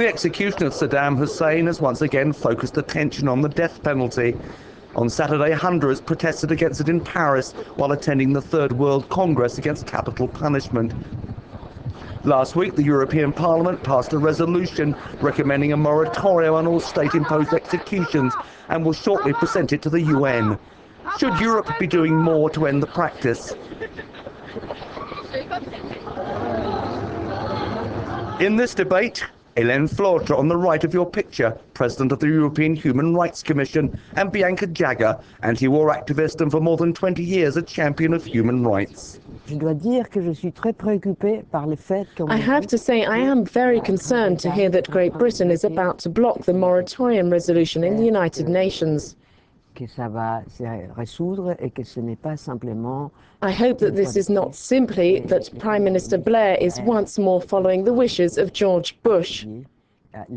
The execution of Saddam Hussein has once again focused attention on the death penalty. On Saturday, hundreds protested against it in Paris while attending the Third World Congress against capital punishment. Last week, the European Parliament passed a resolution recommending a moratorium on all state-imposed executions and will shortly present it to the UN. Should Europe be doing more to end the practice? In this debate, Helene Flautre, on the right of your picture, President of the European Human Rights Commission, and Bianca Jagger, anti-war activist and for more than 20 years a champion of human rights. I have to say I am very concerned to hear that Great Britain is about to block the moratorium resolution in the United Nations. I hope that this is not simply that Prime Minister Blair is once more following the wishes of George Bush. The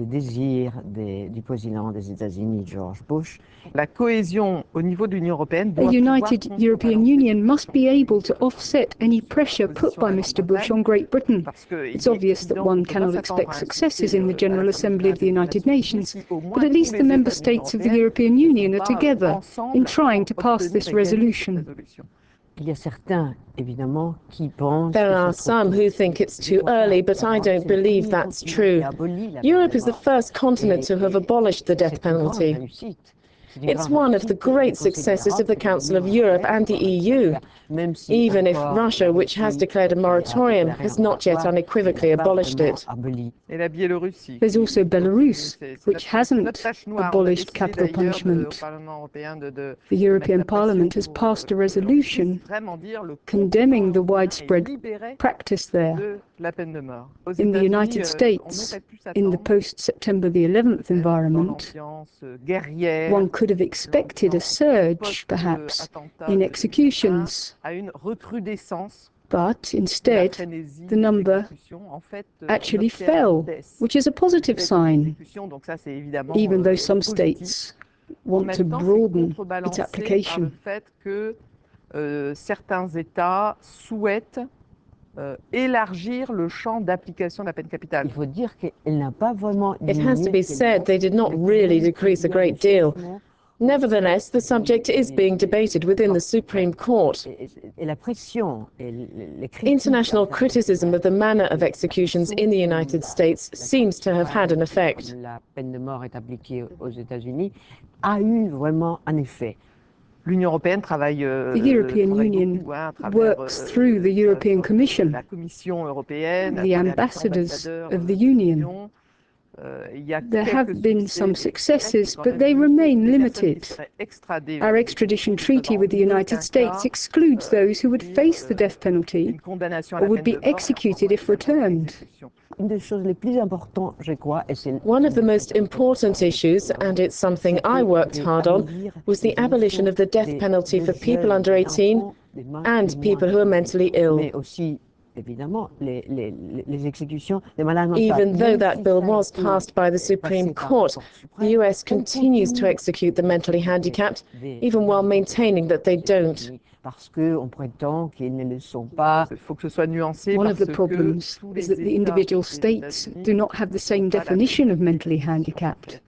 united European Union must be able to offset any pressure put by Mr. Bush on Great Britain. It's obvious that one cannot expect successes in the General Assembly of the United Nations, but at least the member states of the European Union are together in trying to pass this resolution. There are some who think it's too early, but I don't believe that's true. Europe is the first continent to have abolished the death penalty. It's one of the great successes of the Council of Europe and the EU, even if Russia, which has declared a moratorium, has not yet unequivocally abolished it. There's also Belarus, which hasn't abolished capital punishment. The European Parliament has passed a resolution condemning the widespread practice there. In the United States, in the post-September the 11th environment, one could have expected a surge, perhaps, in executions. But instead, the number actually fell, which is a positive sign, even though some states want to broaden its application. Élargir le champ d'application de la peine capitale. It has to be said they did not really decrease a great deal. Nevertheless, the subject is being debated within the Supreme Court. International criticism of the manner of executions in the United States seems to have had an effect. The European Union works through the European Commission, the ambassadors of the Union. There have been some successes, but they remain limited. Our extradition treaty with the United States excludes those who would face the death penalty or would be executed if returned. One of the most important issues, and it's something I worked hard on, was the abolition of the death penalty for people under 18 and people who are mentally ill. Even though that bill was passed by the Supreme Court, the US continues to execute the mentally handicapped, even while maintaining that they don't. One of the problems is that the individual states do not have the same definition of mentally handicapped.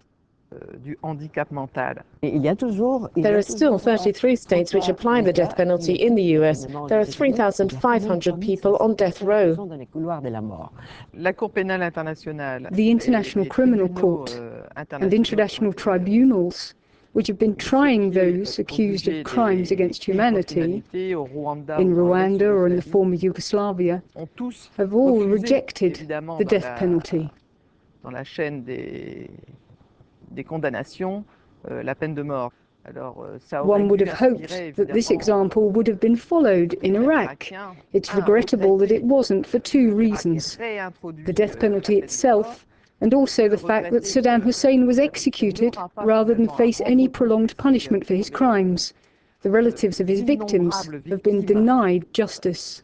There are still 33 states which apply the death penalty in the US. There are 3,500 people on death row. The International Criminal Court and international tribunals, which have been trying those accused of crimes against humanity in Rwanda or in the former Yugoslavia, have all rejected the death penalty. One would have hoped that this example would have been followed in Iraq. It's regrettable that it wasn't for two reasons: the death penalty itself, and also the fact that Saddam Hussein was executed rather than face any prolonged punishment for his crimes. The relatives of his victims have been denied justice.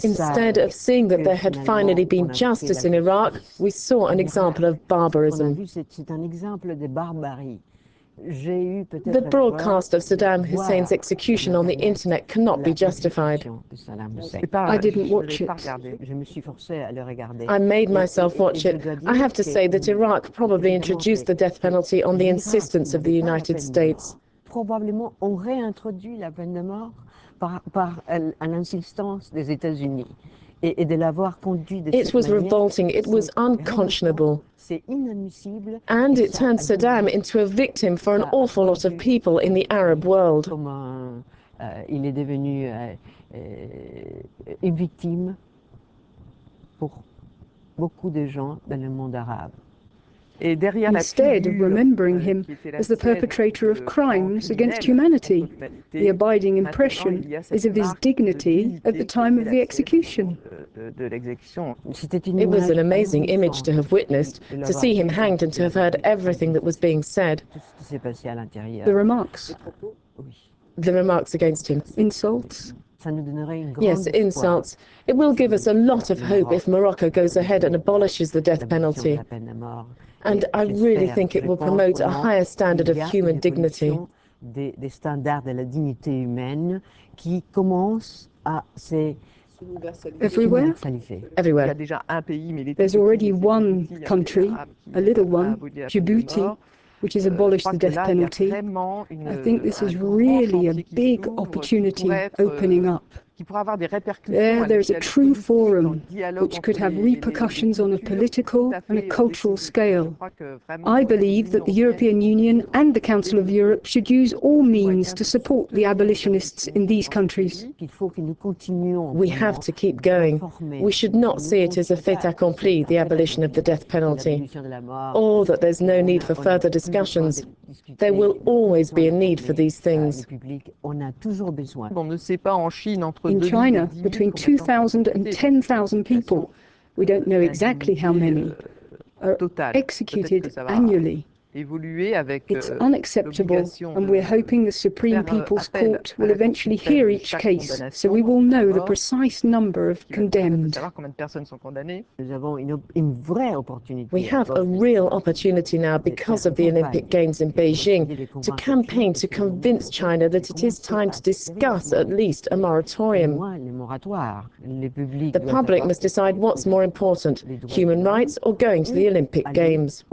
Instead of seeing that there had finally been justice in Iraq, we saw an example of barbarism. The broadcast of Saddam Hussein's execution on the internet cannot be justified. I didn't watch it. I made myself watch it. I have to say that Iraq probably introduced the death penalty on the insistence of the United States. Probablement ont réintroduit la peine de mort à l'insistance des États-Unis et de l'avoir conduit de It was revolting, it was unconscionable. And it turned Saddam into a victim for an awful lot of people in the Arab world. Il est devenu une victime pour beaucoup de gens dans le monde arabe. Instead of remembering him as the perpetrator of crimes against humanity, the abiding impression is of his dignity at the time of the execution. It was an amazing image to have witnessed, to see him hanged and to have heard everything that was being said. The remarks. The remarks against him. Insults. Yes, insults. It will give us a lot of hope if Morocco goes ahead and abolishes the death penalty. And I really think it will promote a higher standard of human dignity. Des standards de la dignité humaine qui commencent à se Everywhere? Everywhere. There's already one country, a little one, Djibouti, which has abolished the death penalty. I think this is really a big opportunity opening up. There is a true forum which could have repercussions on a political and a cultural scale. I believe that the European Union and the Council of Europe should use all means to support the abolitionists in these countries. We have to keep going. We should not see it as a fait accompli, the abolition of the death penalty, or that there's no need for further discussions. There will always be a need for these things. In China, between 2,000 and 10,000 people, we don't know exactly how many, are executed annually. It's unacceptable, and we're hoping the Supreme People's Court will eventually hear each case, so we will know the precise number of condemned. We have a real opportunity now because of the Olympic Games in Beijing to campaign to convince China that it is time to discuss at least a moratorium. The public must decide what's more important, human rights or going to the Olympic Games.